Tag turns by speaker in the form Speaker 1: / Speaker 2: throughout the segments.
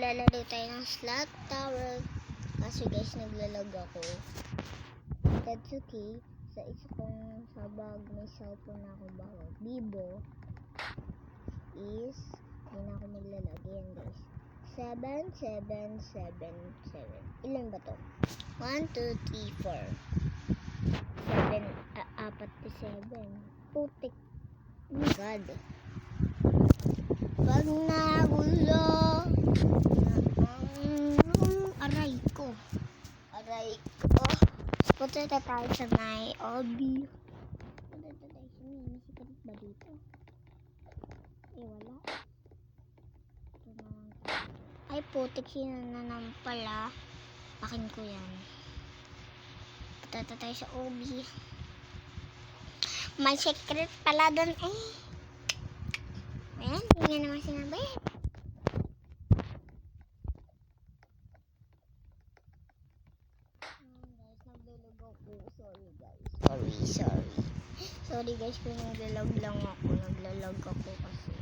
Speaker 1: maglalaro tayo ng slot tower. Kasi guys, naglalag ako. That's okay. Sa isa kong sabag, may cellphone na ako bawal. Vivo is, hindi na ako maglalag. Yan guys. 7777. Ilan ba to? 1, 2, 3, 4. 7. Putik. Oh my god. Pag nagulo aray ko. Punta na tayo sa Niobe. Punta na tayo sa may sikat ba dito? Wala. Ay, putik, sinananampal ah. Akin ko yan. Punta na tayo sa Obi. May secret pala doon eh. Ayan, hindi nga naman sinabi. Guys, naglalog ako. Sorry guys kung naglalag lang ako. Naglalag ako kasi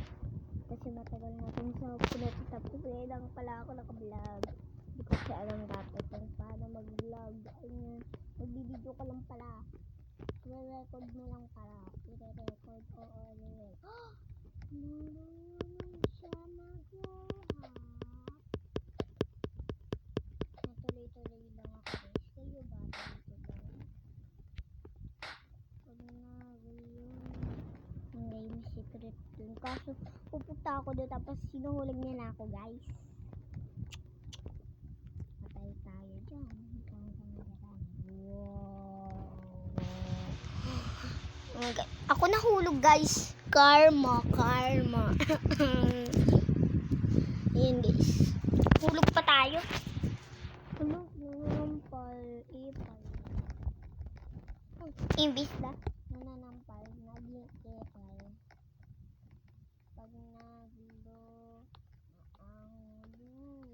Speaker 1: matagal na itong sa pinatapos. Tapos lang pala ako nakablog. Hindi ko siya alam dapat kung paano mag-vlog. Ayun, magbibideo ka lang pala. I-record mo lang pala. I-record o i-record. Marunong siya mag-walk. Natuloy-tuloy lang ako guys. Kayo ba? Pag nagulong may secret dun. Kaso pupunta ako doon tapos sinuhulag niya na ako guys. Patay tayo dyan. Wow. Ako nahulog guys. Karma. Ayan guys. Hulog pa tayo. Hulog nananampal. Imbis na nananampal. Naging epal. Pag nagulo ang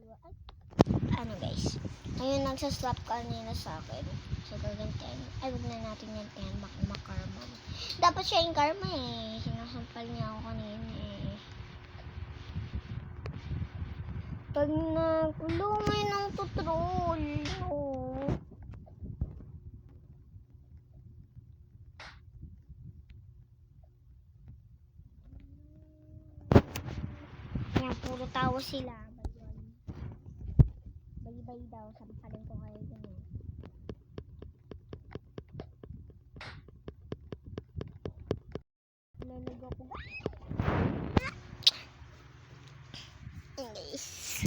Speaker 1: luwa. Ano guys. Ayun, nagsaswap kanina sa akin. So, gagantihan. Ay, wag na natin yan. Ayan, makarma. Dapat siya yung karma eh. Sinasampal niya ako kanina eh. Pag nagulungay ng tutrol. No. Ayan, puro tawa sila. Bay daw. Sabi pa rin ko kayo dyan eh. Lalag ako. Guys.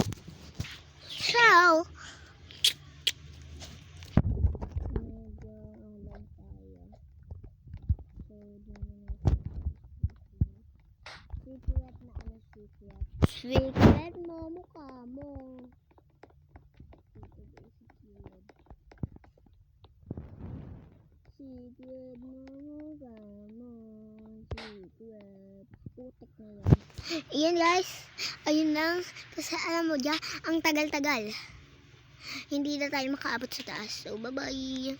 Speaker 1: Ciao! Nag-alag tayo. So, secret na ano secret? Secret mo mukha mo. Secret mo mukha mo. Secret. Putik na yan. Ayan guys. Ayun lang. Kasi alam mo dyan, ang tagal-tagal. Hindi na tayo makaabot sa taas. So, bye-bye.